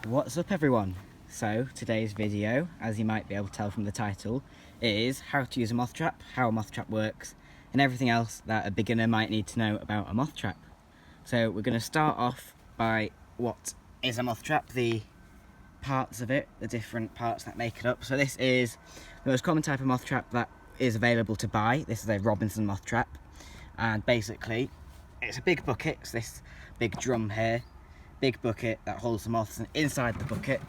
What's up everyone? So today's video, as you might be able to tell from the title, is how to use a moth trap, how a moth trap works, and everything else that a beginner might need to know about a moth trap. So we're going to start off by what is a moth trap, the parts of it, the different parts that make it up. So this is the most common type of moth trap that is available to buy. This is a Robinson moth trap, and basically it's a big bucket. It's this big drum here, big bucket that holds the moths, and inside the bucket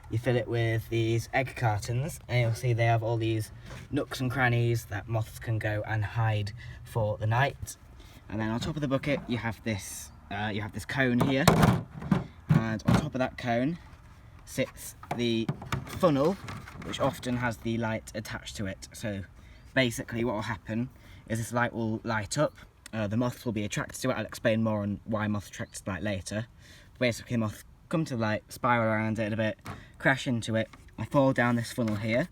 you fill it with these egg cartons, and you'll see they have all these nooks and crannies that moths can go and hide for the night. And then on top of the bucket you have this cone here, and on top of that cone sits the funnel, which often has the light attached to it. So basically what will happen is this light will light up, the moths will be attracted to it. I'll explain more on why moths attract to light later. Basically the moths come to the light, spiral around it a bit, crash into it, and fall down this funnel here,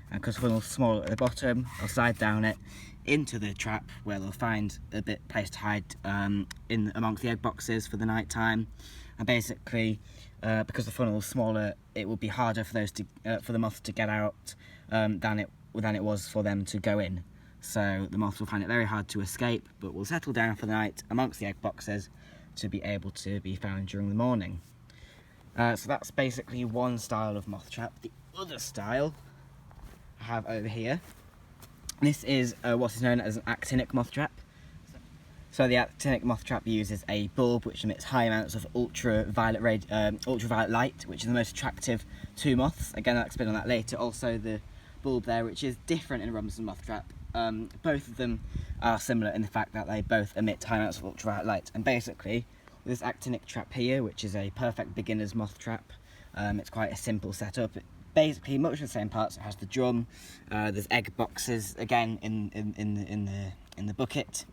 and because the funnel's small at the bottom, they'll slide down it into the trap, where they'll find a place to hide in amongst the egg boxes for the night time. And basically because the funnel is smaller, it will be harder for the moths to get out than it was for them to go in. So the moths will find it very hard to escape, but will settle down for the night amongst the egg boxes to be able to be found during the morning. So that's basically one style of moth trap. The other style I have over here, this is what is known as an actinic moth trap. So the actinic moth trap uses a bulb which emits high amounts of ultraviolet light, which is the most attractive to moths. Again, I'll explain on that later. Also the bulb there, which is different in a Robinson moth trap. Both of them are similar in the fact that they both emit high amounts of ultraviolet light. And basically, this actinic trap here, which is a perfect beginner's moth trap, it's quite a simple setup. Basically much the same parts. It has the drum, there's egg boxes again in the bucket,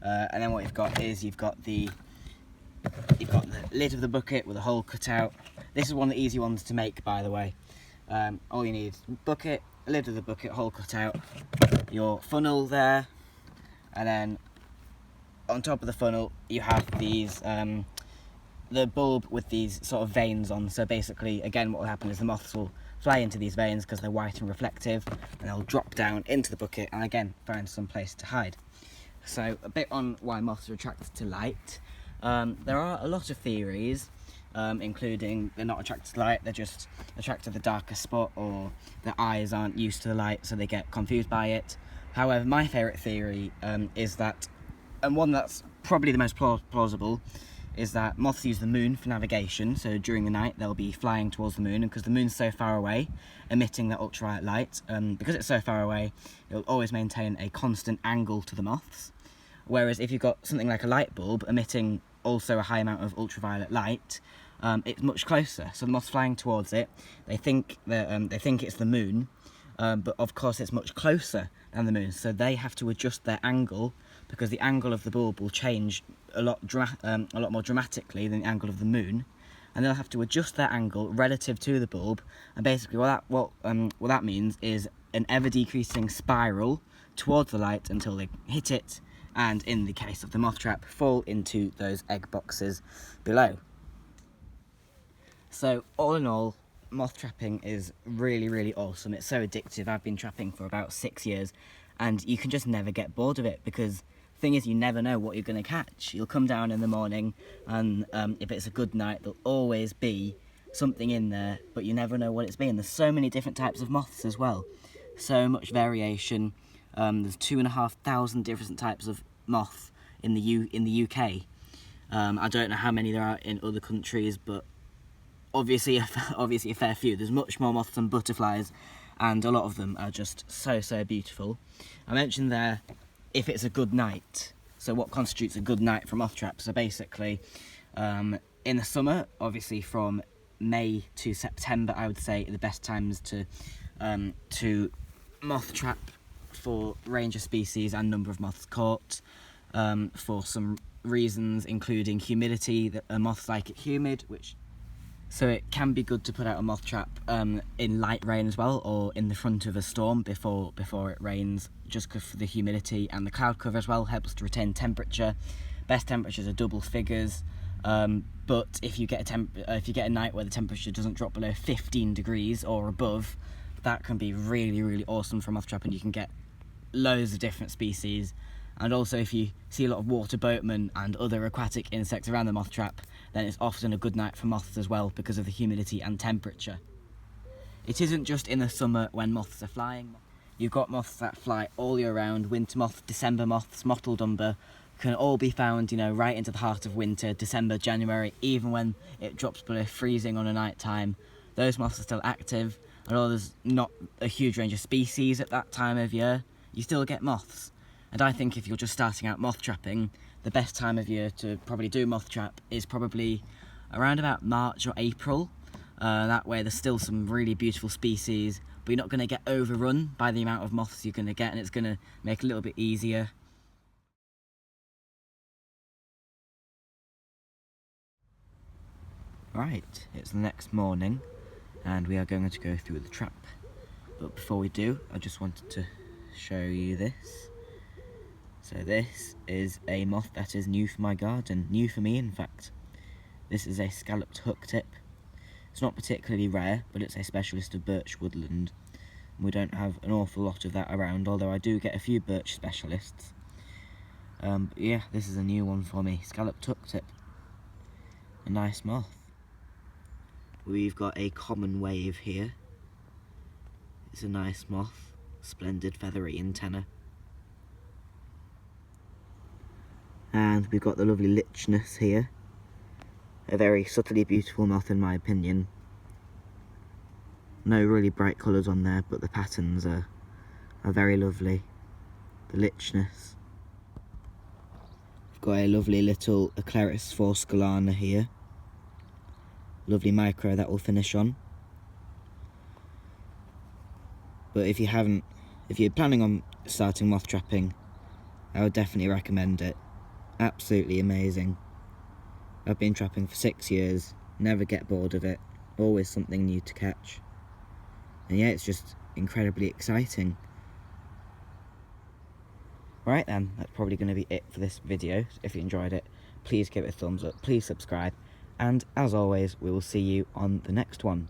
and then what you've got is you've got the lid of the bucket with a hole cut out. This is one of the easy ones to make, by the way. All you need is bucket, lid of the bucket, hole cut out, your funnel there, and then on top of the funnel you have these the bulb with these sort of veins on. So basically, again, what will happen is the moths will fly into these veins because they're white and reflective, and they'll drop down into the bucket and again find some place to hide. So a bit on why moths are attracted to light. There are a lot of theories, including they're not attracted to light, they're just attracted to the darker spot, or their eyes aren't used to the light so they get confused by it. However, my favourite theory is that, and one that's probably the most plausible, is that moths use the moon for navigation. So during the night they'll be flying towards the moon, and because the moon's so far away, emitting that ultraviolet light, because it's so far away, it'll always maintain a constant angle to the moths. Whereas if you've got something like a light bulb emitting also a high amount of ultraviolet light, it's much closer. So the moths flying towards it, they think it's the moon, but of course it's much closer than the moon. So they have to adjust their angle, because the angle of the bulb will change a lot more dramatically than the angle of the moon, and they'll have to adjust their angle relative to the bulb. And basically what that means is an ever decreasing spiral towards the light until they hit it, and in the case of the moth trap, fall into those egg boxes below. So all in all, moth trapping is really, really awesome. It's so addictive. I've been trapping for about 6 years, and you can just never get bored of it, because the thing is, you never know what you're going to catch. You'll come down in the morning, and if it's a good night, there'll always be something in there, but you never know what it's been. There's so many different types of moths as well, so much variation. There's 2,500 different types of moth in the UK. I don't know how many there are in other countries, but obviously a fair few. There's much more moths than butterflies, and a lot of them are just so beautiful. I mentioned there, if it's a good night. So what constitutes a good night for moth traps? So basically, in the summer, obviously from May to September, I would say the best times to moth trap for range of species and number of moths caught, for some reasons, including humidity. That moths like it humid, so it can be good to put out a moth trap in light rain as well, or in the front of a storm before it rains, just for the humidity, and the cloud cover as well helps to retain temperature. Best temperatures are double figures, But if you get a night where the temperature doesn't drop below 15 degrees or above, that can be really, really awesome for a moth trap, and you can get loads of different species. And also, if you see a lot of water boatmen and other aquatic insects around the moth trap, then it's often a good night for moths as well because of the humidity and temperature. It isn't just in the summer when moths are flying. You've got moths that fly all year round. Winter moth, December moths, mottled umber can all be found, right into the heart of winter, December, January, even when it drops below freezing on a night time. Those moths are still active, and although there's not a huge range of species at that time of year, you still get moths. And I think if you're just starting out moth trapping, the best time of year to probably do moth trap is probably around about March or April. That way there's still some really beautiful species, but you're not going to get overrun by the amount of moths you're going to get, and it's going to make it a little bit easier. Right, it's the next morning, and we are going to go through the trap. But before we do, I just wanted to show you this. So this is a moth that is new for my garden, new for me in fact. This is a scalloped hook tip. It's not particularly rare, but it's a specialist of birch woodland. We don't have an awful lot of that around, although I do get a few birch specialists. But yeah, this is a new one for me, scalloped hook tip. A nice moth. We've got a common wave here. It's a nice moth, splendid feathery antenna. And we've got the lovely lichness here. A very subtly beautiful moth in my opinion. No really bright colours on there, but the patterns are very lovely. The lichness. We've got a lovely little Eclaris forscalana here. Lovely micro that will finish on. But if you're planning on starting moth trapping, I would definitely recommend it. Absolutely amazing. I've been trapping for 6 years, never get bored of it, always something new to catch. And yeah, it's just incredibly exciting. Right then, that's probably going to be it for this video. If you enjoyed it, please give it a thumbs up, please subscribe, and as always, we will see you on the next one.